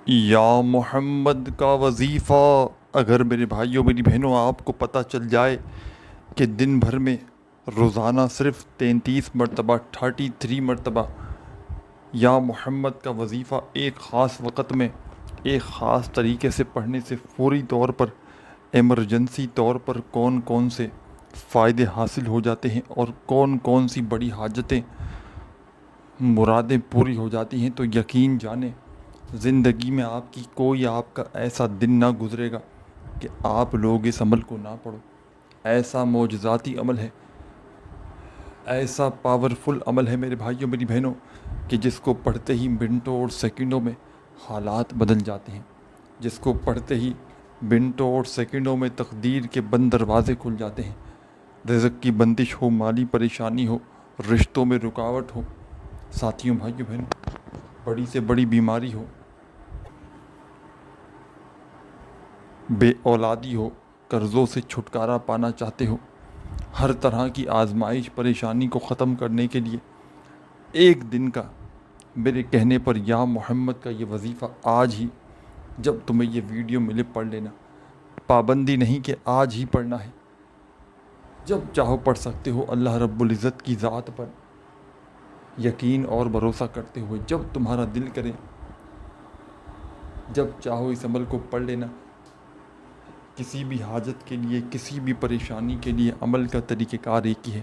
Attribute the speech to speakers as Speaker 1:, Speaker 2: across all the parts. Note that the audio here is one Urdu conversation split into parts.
Speaker 1: یا محمد کا وظیفہ اگر میرے بھائیوں میری بہنوں آپ کو پتہ چل جائے کہ دن بھر میں روزانہ صرف 33 مرتبہ 33 مرتبہ یا محمد کا وظیفہ ایک خاص وقت میں ایک خاص طریقے سے پڑھنے سے فوری طور پر ایمرجنسی طور پر کون کون سے فائدے حاصل ہو جاتے ہیں اور کون کون سی بڑی حاجتیں مرادیں پوری ہو جاتی ہیں، تو یقین جانیں زندگی میں آپ کی کوئی آپ کا ایسا دن نہ گزرے گا کہ آپ لوگ اس عمل کو نہ پڑھو۔ ایسا معجزاتی عمل ہے، ایسا پاورفل عمل ہے میرے بھائیوں میری بہنوں کہ جس کو پڑھتے ہی منٹوں اور سیکنڈوں میں حالات بدل جاتے ہیں، جس کو پڑھتے ہی منٹوں اور سیکنڈوں میں تقدیر کے بند دروازے کھل جاتے ہیں۔ رزق کی بندش ہو، مالی پریشانی ہو، رشتوں میں رکاوٹ ہو، ساتھیوں بھائیوں بہنوں بڑی سے بڑی بیماری ہو، بے اولادی ہو، قرضوں سے چھٹکارا پانا چاہتے ہو، ہر طرح کی آزمائش پریشانی کو ختم کرنے کے لیے ایک دن کا میرے کہنے پر یا محمد کا یہ وظیفہ آج ہی جب تمہیں یہ ویڈیو ملے پڑھ لینا۔ پابندی نہیں کہ آج ہی پڑھنا ہے، جب چاہو پڑھ سکتے ہو، اللہ رب العزت کی ذات پر یقین اور بھروسہ کرتے ہوئے جب تمہارا دل کرے جب چاہو اس عمل کو پڑھ لینا۔ کسی بھی حاجت کے لیے، کسی بھی پریشانی کے لیے عمل کا طریقہ کار ایک ہی ہے،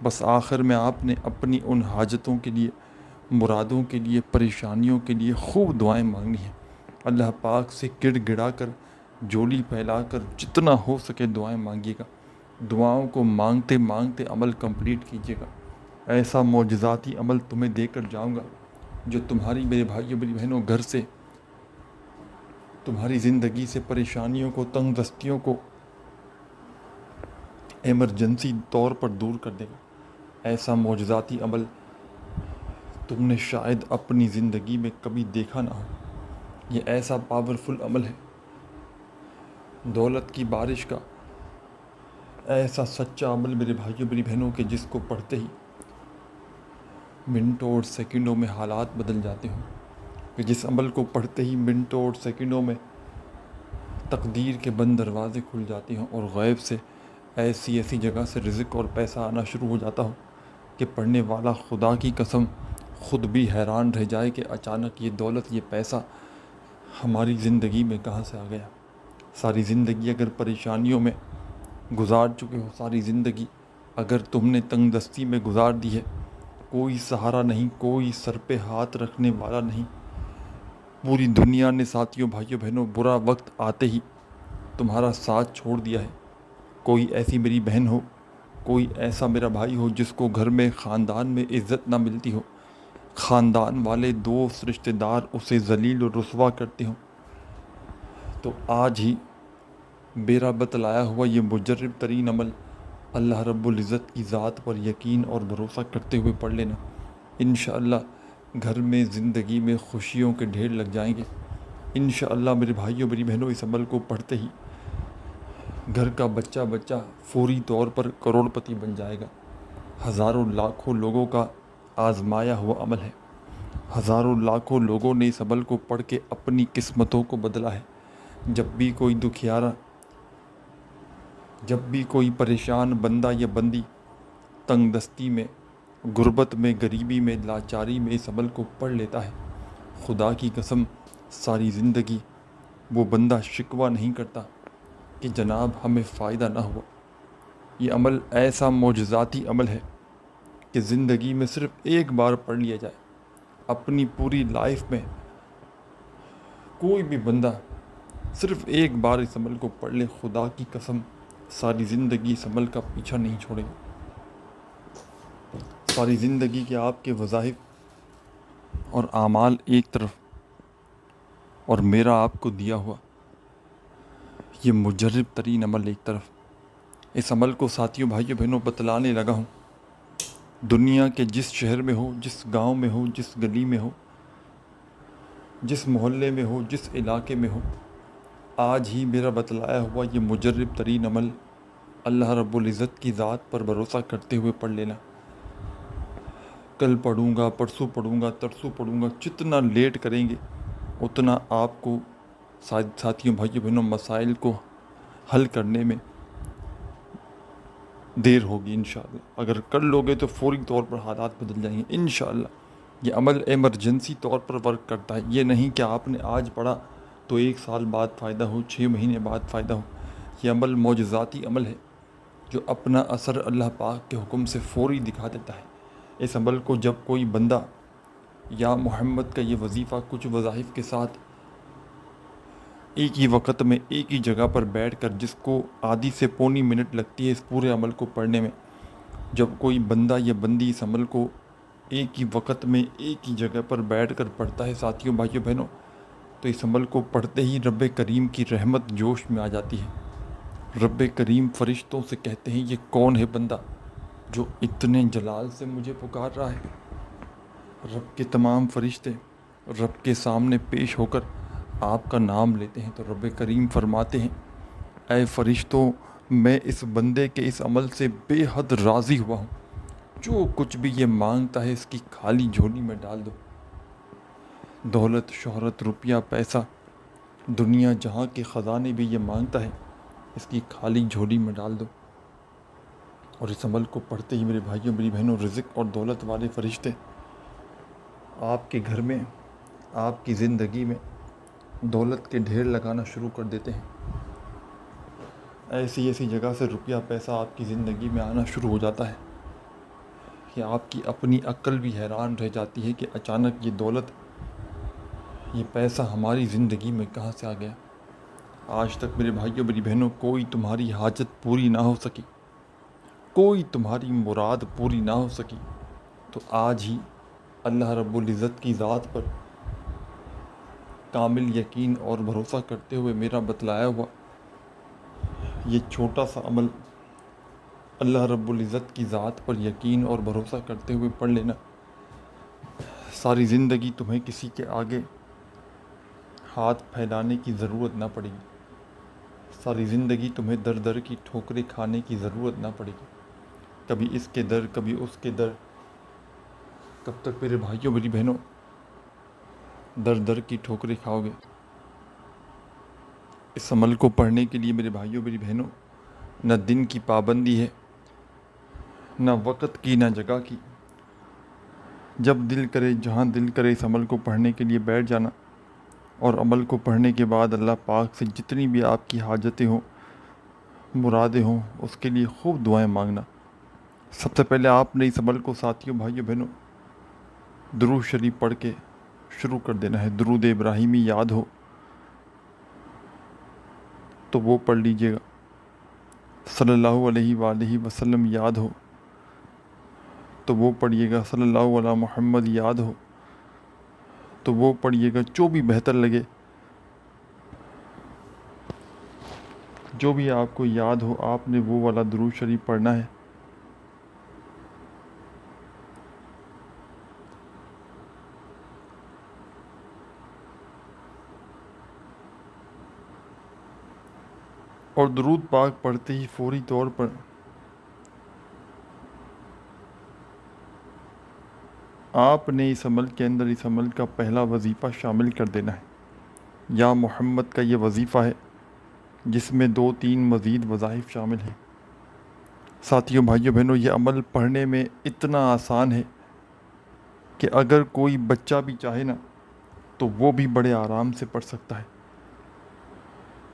Speaker 1: بس آخر میں آپ نے اپنی ان حاجتوں کے لیے، مرادوں کے لیے، پریشانیوں کے لیے خوب دعائیں مانگنی ہیں۔ اللہ پاک سے گڑ گڑا کر، جولی پھیلا کر جتنا ہو سکے دعائیں مانگیے گا۔ دعاؤں کو مانگتے مانگتے عمل کمپلیٹ کیجیے گا۔ ایسا معجزاتی عمل تمہیں دے کر جاؤں گا جو تمہاری میرے بھائیوں میری بہنوں گھر سے، تمہاری زندگی سے پریشانیوں کو، تنگ دستیوں کو ایمرجنسی طور پر دور کر دے گا۔ ایسا معجزاتی عمل تم نے شاید اپنی زندگی میں کبھی دیکھا نہ ہو۔ یہ ایسا پاورفل عمل ہے، دولت کی بارش کا ایسا سچا عمل میرے بھائیوں میری بہنوں کے جس کو پڑھتے ہی منٹوں اور سیکنڈوں میں حالات بدل جاتے ہوں، کہ جس عمل کو پڑھتے ہی منٹوں اور سیکنڈوں میں تقدیر کے بند دروازے کھل جاتے ہوں اور غیب سے ایسی ایسی جگہ سے رزق اور پیسہ آنا شروع ہو جاتا ہو کہ پڑھنے والا خدا کی قسم خود بھی حیران رہ جائے کہ اچانک یہ دولت، یہ پیسہ ہماری زندگی میں کہاں سے آ گیا۔ ساری زندگی اگر پریشانیوں میں گزار چکے ہو، ساری زندگی اگر تم نے تنگ دستی میں گزار دی ہے، کوئی سہارا نہیں، کوئی سر پہ ہاتھ رکھنے والا نہیں، پوری دنیا نے ساتھیوں بھائیوں بہنوں برا وقت آتے ہی تمہارا ساتھ چھوڑ دیا ہے، کوئی ایسی میری بہن ہو، کوئی ایسا میرا بھائی ہو جس کو گھر میں، خاندان میں عزت نہ ملتی ہو، خاندان والے، دوست، رشتہ دار اسے ذلیل و رسوا کرتے ہوں، تو آج ہی میرا بتلایا ہوا یہ مجرب ترین عمل اللہ رب العزت کی ذات پر یقین اور بھروسہ کرتے ہوئے پڑھ لینا۔ انشاءاللہ گھر میں، زندگی میں خوشیوں کے ڈھیر لگ جائیں گے۔ انشاءاللہ میرے بھائیوں میری بہنوں اس عمل کو پڑھتے ہی گھر کا بچہ بچہ فوری طور پر کروڑ پتی بن جائے گا۔ ہزاروں لاکھوں لوگوں کا آزمایا ہوا عمل ہے، ہزاروں لاکھوں لوگوں نے اس عمل کو پڑھ کے اپنی قسمتوں کو بدلا ہے۔ جب بھی کوئی دکھیارا، جب بھی کوئی پریشان بندہ یا بندی تنگ دستی میں، غربت میں، غریبی میں، لاچاری میں اس عمل کو پڑھ لیتا ہے، خدا کی قسم ساری زندگی وہ بندہ شکوہ نہیں کرتا کہ جناب ہمیں فائدہ نہ ہوا۔ یہ عمل ایسا معجزاتی عمل ہے کہ زندگی میں صرف ایک بار پڑھ لیا جائے، اپنی پوری لائف میں کوئی بھی بندہ صرف ایک بار اس عمل کو پڑھ لے، خدا کی قسم ساری زندگی اس عمل کا پیچھا نہیں چھوڑے گا۔ ساری زندگی کے آپ کے وظائف اور اعمال ایک طرف، اور میرا آپ کو دیا ہوا یہ مجرب ترین عمل ایک طرف۔ اس عمل کو ساتھیوں بھائیوں بہنوں بتلانے لگا ہوں، دنیا کے جس شہر میں ہو، جس گاؤں میں ہو، جس گلی میں ہو، جس محلے میں ہو، جس علاقے میں ہو، آج ہی میرا بتلایا ہوا یہ مجرب ترین عمل اللہ رب العزت کی ذات پر بھروسہ کرتے ہوئے پڑھ لینا۔ کل پڑھوں گا، پرسوں پڑھوں گا، ترسوں پڑھوں گا، جتنا لیٹ کریں گے اتنا آپ کو ساتھیوں بھائیوں بہنوں مسائل کو حل کرنے میں دیر ہوگی انشاءاللہ۔ اگر کر لوگے تو فوری طور پر حالات بدل جائیں گے انشاءاللہ۔ یہ عمل ایمرجنسی طور پر ورک کرتا ہے، یہ نہیں کہ آپ نے آج پڑھا تو 1 سال بعد فائدہ ہو، 6 مہینے بعد فائدہ ہو۔ یہ عمل معجزاتی عمل ہے جو اپنا اثر اللہ پاک کے حکم سے فوری دکھا دیتا ہے۔ اس عمل کو جب کوئی بندہ یا محمد کا یہ وظیفہ کچھ وظائف کے ساتھ ایک ہی وقت میں ایک ہی جگہ پر بیٹھ کر، جس کو آدھی سے پونی منٹ لگتی ہے اس پورے عمل کو پڑھنے میں، جب کوئی بندہ یا بندی اس عمل کو ایک ہی وقت میں ایک ہی جگہ پر بیٹھ کر پڑھتا ہے ساتھیوں بھائیوں بہنوں، تو اس عمل کو پڑھتے ہی رب کریم کی رحمت جوش میں آ جاتی ہے۔ رب کریم فرشتوں سے کہتے ہیں یہ کون ہے بندہ جو اتنے جلال سے مجھے پکار رہا ہے۔ رب کے تمام فرشتے رب کے سامنے پیش ہو کر آپ کا نام لیتے ہیں، تو رب کریم فرماتے ہیں اے فرشتوں، میں اس بندے کے اس عمل سے بے حد راضی ہوا ہوں، جو کچھ بھی یہ مانگتا ہے اس کی خالی جھولی میں ڈال دو۔ دولت، شہرت، روپیہ، پیسہ، دنیا جہاں کے خزانے بھی یہ مانگتا ہے اس کی خالی جھولی میں ڈال دو۔ اور اس عمل کو پڑھتے ہی میرے بھائیوں میری بہنوں، رزق اور دولت والے فرشتے آپ کے گھر میں، آپ کی زندگی میں دولت کے ڈھیر لگانا شروع کر دیتے ہیں۔ ایسی ایسی جگہ سے روپیہ پیسہ آپ کی زندگی میں آنا شروع ہو جاتا ہے کہ آپ کی اپنی عقل بھی حیران رہ جاتی ہے کہ اچانک یہ دولت، یہ پیسہ ہماری زندگی میں کہاں سے آ گیا۔ آج تک میرے بھائیوں میری بہنوں کوئی تمہاری حاجت پوری نہ ہو سکی، کوئی تمہاری مراد پوری نہ ہو سکی، تو آج ہی اللہ رب العزت کی ذات پر کامل یقین اور بھروسہ کرتے ہوئے میرا بتلایا ہوا یہ چھوٹا سا عمل اللہ رب العزت کی ذات پر یقین اور بھروسہ کرتے ہوئے پڑھ لینا، ساری زندگی تمہیں کسی کے آگے ہاتھ پھیلانے کی ضرورت نہ پڑے گی، ساری زندگی تمہیں در در کی ٹھوکریں کھانے کی ضرورت نہ پڑے گی، کبھی اس کے در کبھی اس کے در۔ کب تک میرے بھائیوں میری بہنوں در در کی ٹھوکریں کھاؤ گے؟ اس عمل کو پڑھنے کے لیے میرے بھائیوں میری بہنوں نہ دن کی پابندی ہے، نہ وقت کی، نہ جگہ کی۔ جب دل کرے، جہاں دل کرے اس عمل کو پڑھنے کے لیے بیٹھ جانا، اور عمل کو پڑھنے کے بعد اللہ پاک سے جتنی بھی آپ کی حاجتیں ہوں، مرادیں ہوں، اس کے لیے خوب دعائیں مانگنا۔ سب سے پہلے آپ نے اس عمل کو ساتھیوں بھائیوں بہنوں درود شریف پڑھ کے شروع کر دینا ہے۔ درود ابراہیمی یاد ہو تو وہ پڑھ لیجئے گا، صلی اللہ علیہ وآلہ وسلم یاد ہو تو وہ پڑھیے گا، صلی اللہ علیہ محمد یاد ہو تو وہ پڑھیے گا، جو بھی بہتر لگے، جو بھی آپ کو یاد ہو آپ نے وہ والا درود شریف پڑھنا ہے۔ اور درود پاک پڑھتے ہی فوری طور پر آپ نے اس عمل کے اندر اس عمل کا پہلا وظیفہ شامل کر دینا ہے۔ یا محمد کا یہ وظیفہ ہے جس میں 2-3 مزید وظائف شامل ہیں۔ ساتھیوں بھائیوں بہنوں، یہ عمل پڑھنے میں اتنا آسان ہے کہ اگر کوئی بچہ بھی چاہے نا تو وہ بھی بڑے آرام سے پڑھ سکتا ہے۔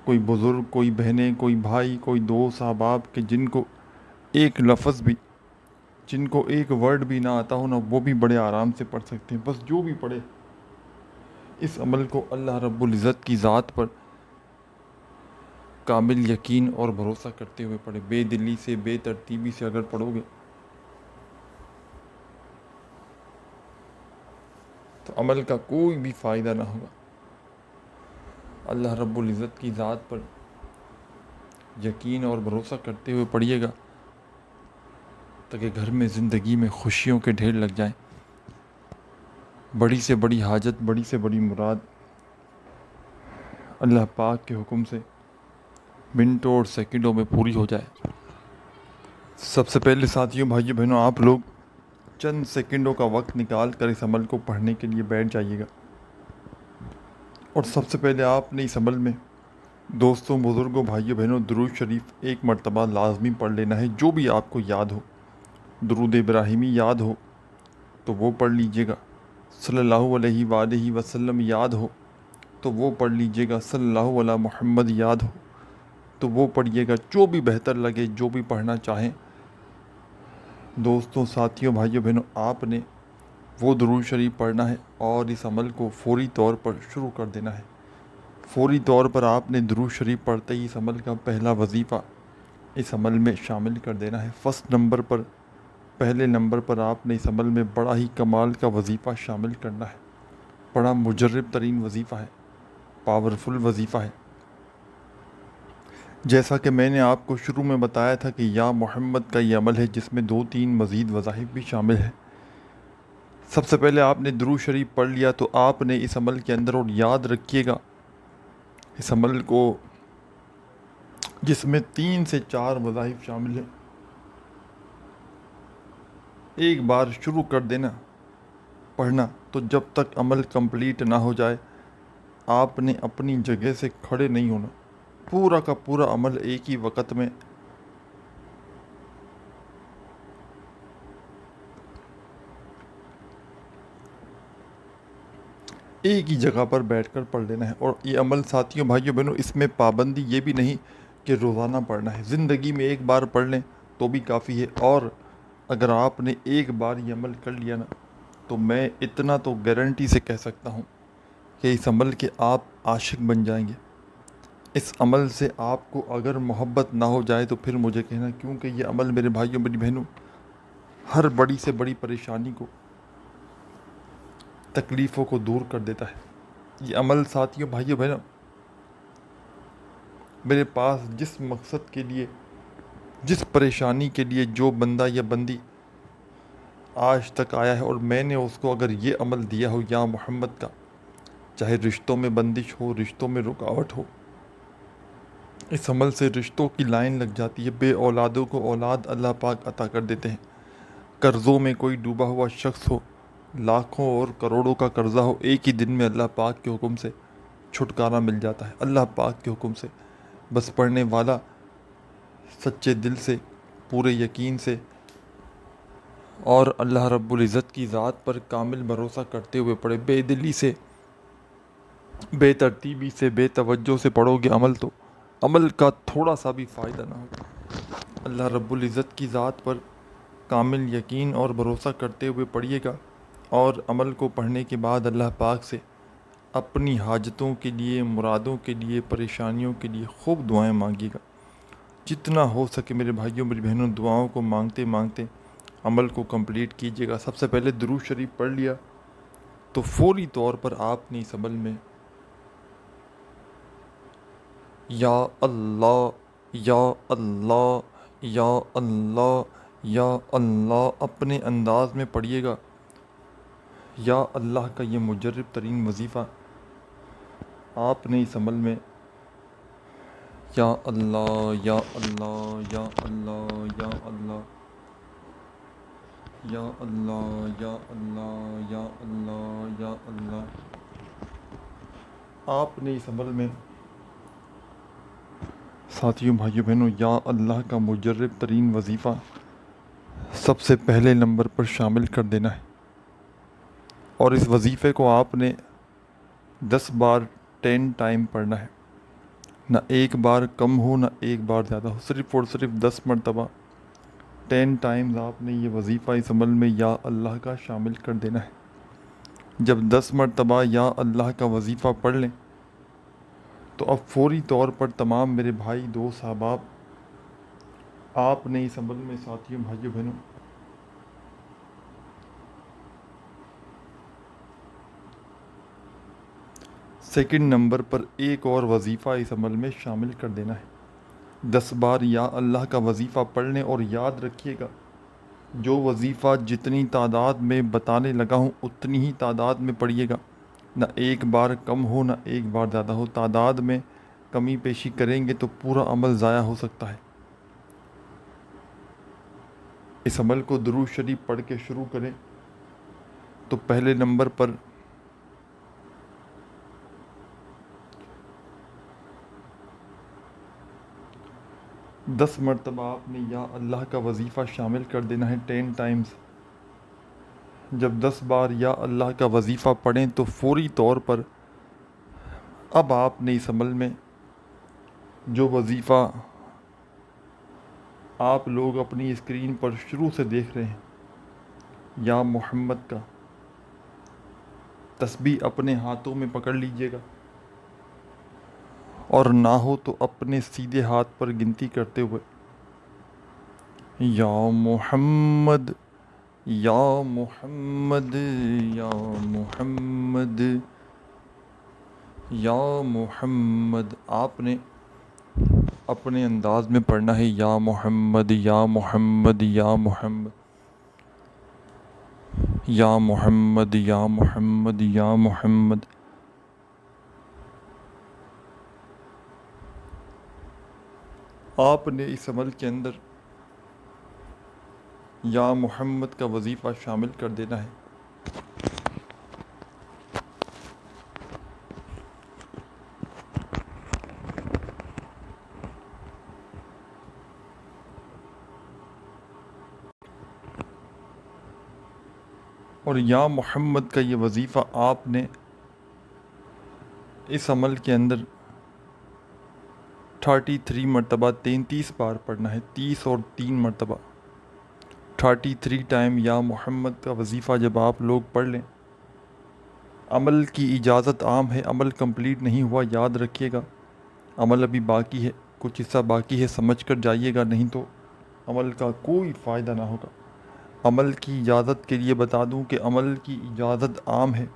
Speaker 1: کوئی بزرگ، کوئی بہنیں، کوئی بھائی، کوئی دوست احباب کہ جن کو ایک لفظ بھی، جن کو ایک ورڈ بھی نہ آتا ہو نا، وہ بھی بڑے آرام سے پڑھ سکتے ہیں۔ بس جو بھی پڑھے اس عمل کو اللہ رب العزت کی ذات پر کامل یقین اور بھروسہ کرتے ہوئے پڑھے۔ بے دلی سے، بے ترتیبی سے اگر پڑھو گے تو عمل کا کوئی بھی فائدہ نہ ہوگا۔ اللہ رب العزت کی ذات پر یقین اور بھروسہ کرتے ہوئے پڑھیے گا تاکہ گھر میں زندگی میں خوشیوں کے ڈھیر لگ جائیں، بڑی سے بڑی حاجت، بڑی سے بڑی مراد اللہ پاک کے حکم سے منٹوں اور سیکنڈوں میں پوری ہو جائے۔ سب سے پہلے ساتھیوں بھائیوں بہنوں، آپ لوگ چند سیکنڈوں کا وقت نکال کر اس عمل کو پڑھنے کے لیے بیٹھ جائیے گا۔ اور سب سے پہلے آپ نے اس عمل میں دوستوں، بزرگوں، بھائیوں، بہنوں، درود شریف ایک مرتبہ لازمی پڑھ لینا ہے، جو بھی آپ کو یاد ہو۔ درود ابراہیمی یاد ہو تو وہ پڑھ لیجئے گا، صلی اللہ علیہ وآلہ وسلم یاد ہو تو وہ پڑھ لیجئے گا، صلی اللہ علیہ محمد یاد ہو تو وہ پڑھیے گا، جو بھی بہتر لگے، جو بھی پڑھنا چاہیں۔ دوستوں، ساتھیوں، بھائیوں، بہنوں، آپ نے وہ درود شریف پڑھنا ہے اور اس عمل کو فوری طور پر شروع کر دینا ہے۔ فوری طور پر آپ نے درود شریف پڑھتے ہی اس عمل کا پہلا وظیفہ اس عمل میں شامل کر دینا ہے۔ پہلے نمبر پر آپ نے اس عمل میں بڑا ہی کمال کا وظیفہ شامل کرنا ہے۔ بڑا مجرب ترین وظیفہ ہے، پاورفل وظیفہ ہے۔ جیسا کہ میں نے آپ کو شروع میں بتایا تھا کہ یا محمد کا یہ عمل ہے جس میں 2-3 مزید وظائف بھی شامل ہیں۔ سب سے پہلے آپ نے درود شریف پڑھ لیا تو آپ نے اس عمل کے اندر، اور یاد رکھیے گا اس عمل کو، جس میں 3 سے 4 وظائف شامل ہیں، ایک بار شروع کر دینا پڑھنا، تو جب تک عمل کمپلیٹ نہ ہو جائے آپ نے اپنی جگہ سے کھڑے نہیں ہونا۔ پورا کا پورا عمل ایک ہی وقت میں ایک ہی جگہ پر بیٹھ کر پڑھ لینا ہے۔ اور یہ عمل ساتھیوں، بھائیوں، بہنوں، اس میں پابندی یہ بھی نہیں کہ روزانہ پڑھنا ہے، زندگی میں ایک بار پڑھ لیں تو بھی کافی ہے۔ اور اگر آپ نے ایک بار یہ عمل کر لیا نا، تو میں اتنا تو گارنٹی سے کہہ سکتا ہوں کہ اس عمل کے آپ عاشق بن جائیں گے۔ اس عمل سے آپ کو اگر محبت نہ ہو جائے تو پھر مجھے کہنا، کیونکہ یہ عمل میرے بھائیوں، میری بہنوں، ہر بڑی سے بڑی پریشانی کو، تکلیفوں کو دور کر دیتا ہے۔ یہ عمل ساتھیوں، بھائیوں، بہنوں، میرے پاس جس مقصد کے لیے، جس پریشانی کے لیے جو بندہ یا بندی آج تک آیا ہے اور میں نے اس کو اگر یہ عمل دیا ہو یا محمد کا، چاہے رشتوں میں بندش ہو، رشتوں میں رکاوٹ ہو، اس عمل سے رشتوں کی لائن لگ جاتی ہے، بے اولادوں کو اولاد اللہ پاک عطا کر دیتے ہیں، قرضوں میں کوئی ڈوبا ہوا شخص ہو، لاکھوں اور کروڑوں کا قرضہ ہو، ایک ہی دن میں اللہ پاک کے حکم سے چھٹکارا مل جاتا ہے، اللہ پاک کے حکم سے۔ بس پڑھنے والا سچے دل سے، پورے یقین سے اور اللہ رب العزت کی ذات پر کامل بھروسہ کرتے ہوئے پڑھے، بے دلی سے، بے ترتیبی سے، بے توجہ سے پڑھو گے عمل، تو عمل کا تھوڑا سا بھی فائدہ نہ ہوگا۔ اللہ رب العزت کی ذات پر کامل یقین اور بھروسہ کرتے ہوئے پڑھیے گا، اور عمل کو پڑھنے کے بعد اللہ پاک سے اپنی حاجتوں کے لیے، مرادوں کے لیے، پریشانیوں کے لیے خوب دعائیں مانگیے گا۔ جتنا ہو سکے میرے بھائیوں، میری بہنوں، دعاؤں کو مانگتے مانگتے عمل کو کمپلیٹ کیجیے گا۔ سب سے پہلے درود شریف پڑھ لیا تو فوری طور پر آپ نے اس عمل میں یا اللہ، یا اللہ، یا اللہ، یا اللہ اپنے انداز میں پڑھیے گا۔ یا اللہ کا یہ مجرب ترین وظیفہ آپ نے اس عمل میں یا اللہ، یا اللہ، یا اللہ، یا اللہ، یا اللہ، یا اللہ، یا اللہ، یا اللہ، آپ نے اس عمل میں ساتھیوں، بھائیوں، بہنوں، یا اللہ کا مجرب ترین وظیفہ سب سے پہلے نمبر پر شامل کر دینا ہے۔ اور اس وظیفے کو آپ نے 10 بار 10 ٹائم پڑھنا ہے، نہ ایک بار کم ہو، نہ ایک بار زیادہ ہو، صرف اور صرف 10 مرتبہ 10 ٹائمز آپ نے یہ وظیفہ اس عمل میں یا اللہ کا شامل کر دینا ہے۔ جب 10 مرتبہ یا اللہ کا وظیفہ پڑھ لیں تو اب فوری طور پر تمام میرے بھائی، دوست، احباب، آپ نے اس عمل میں ساتھیوں، بھائیوں، بہنوں، سیکنڈ نمبر پر ایک اور وظیفہ اس عمل میں شامل کر دینا ہے۔ 10 بار یا اللہ کا وظیفہ پڑھ لیں، اور یاد رکھیے گا جو وظیفہ جتنی تعداد میں بتانے لگا ہوں اتنی ہی تعداد میں پڑھیے گا، نہ ایک بار کم ہو، نہ ایک بار زیادہ ہو۔ تعداد میں کمی بیشی کریں گے تو پورا عمل ضائع ہو سکتا ہے۔ اس عمل کو درود شریف پڑھ کے شروع کریں تو پہلے نمبر پر 10 مرتبہ آپ نے یا اللہ کا وظیفہ شامل کر دینا ہے 10 ٹائمز۔ جب 10 بار یا اللہ کا وظیفہ پڑھیں تو فوری طور پر اب آپ نے اس عمل میں جو وظیفہ آپ لوگ اپنی اسکرین پر شروع سے دیکھ رہے ہیں، یا محمد کا تسبیح اپنے ہاتھوں میں پکڑ لیجئے گا، اور نہ ہو تو اپنے سیدھے ہاتھ پر گنتی کرتے ہوئے یا محمد یا محمد یا محمد یا محمد، آپ نے اپنے انداز میں پڑھنا ہے، یا محمد یا محمد یا محمد یا محمد یا محمد یا محمد۔ آپ نے اس عمل کے اندر یا محمد کا وظیفہ شامل کر دینا ہے۔ اور یا محمد کا یہ وظیفہ آپ نے اس عمل کے اندر 33 مرتبہ 33 بار پڑھنا ہے، 30 اور 3 مرتبہ 33 ٹائم یا محمد کا وظیفہ جب آپ لوگ پڑھ لیں۔ عمل کی اجازت عام ہے، عمل کمپلیٹ نہیں ہوا، یاد رکھیے گا عمل ابھی باقی ہے، کچھ حصہ باقی ہے، سمجھ کر جائیے گا، نہیں تو عمل کا کوئی فائدہ نہ ہوگا۔ عمل کی اجازت کے لیے بتا دوں کہ عمل کی اجازت عام ہے۔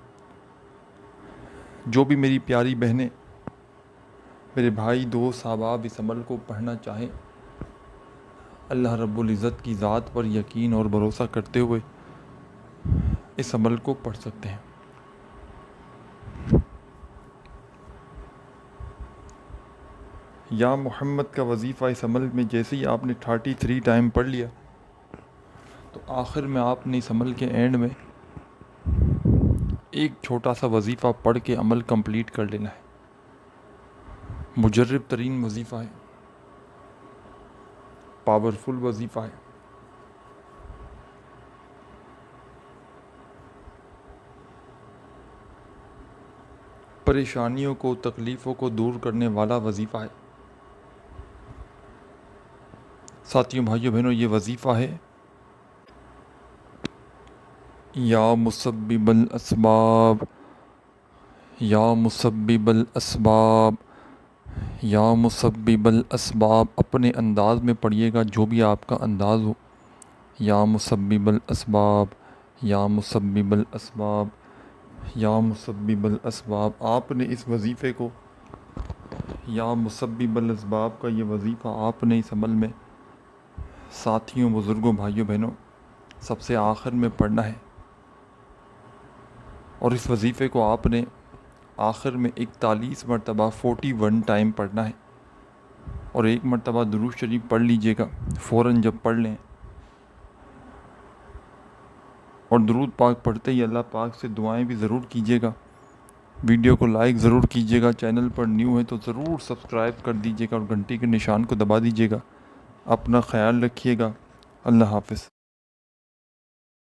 Speaker 1: جو بھی میری پیاری بہنیں، میرے بھائی، دوست، احباب اس عمل کو پڑھنا چاہیں، اللہ رب العزت کی ذات پر یقین اور بھروسہ کرتے ہوئے اس عمل کو پڑھ سکتے ہیں۔ یا محمد کا وظیفہ اس عمل میں جیسے ہی آپ نے 33 ٹائم پڑھ لیا تو آخر میں آپ نے اس عمل کے اینڈ میں ایک چھوٹا سا وظیفہ پڑھ کے عمل کمپلیٹ کر لینا ہے۔ مجرب ترین وظیفہ ہے، پاورفل وظیفہ ہے۔ پریشانیوں کو، تکلیفوں کو دور کرنے والا وظیفہ ہے۔ ساتھیوں، بھائیوں، بہنوں، یہ وظیفہ ہے یا مسبب الاسباب، یا مسبب الاسباب، یا مسبب الاسباب۔ اپنے انداز میں پڑھیے گا، جو بھی آپ کا انداز ہو۔ یا مسبب الاسباب، یا مسبب الاسباب، یا مسبب الاسباب۔ آپ نے اس وظیفے کو، یا مسبب الاسباب کا یہ وظیفہ آپ نے اس عمل میں ساتھیوں، بزرگوں، بھائیوں، بہنوں، سب سے آخر میں پڑھنا ہے، اور اس وظیفے کو آپ نے آخر میں 41 مرتبہ 41 ٹائم پڑھنا ہے، اور 1 مرتبہ درود شریف پڑھ لیجئے گا فوراً جب پڑھ لیں، اور درود پاک پڑھتے ہی اللہ پاک سے دعائیں بھی ضرور کیجئے گا۔ ویڈیو کو لائک ضرور کیجئے گا، چینل پر نیو ہے تو ضرور سبسکرائب کر دیجئے گا، اور گھنٹی کے نشان کو دبا دیجئے گا۔ اپنا خیال رکھیے گا، اللہ حافظ۔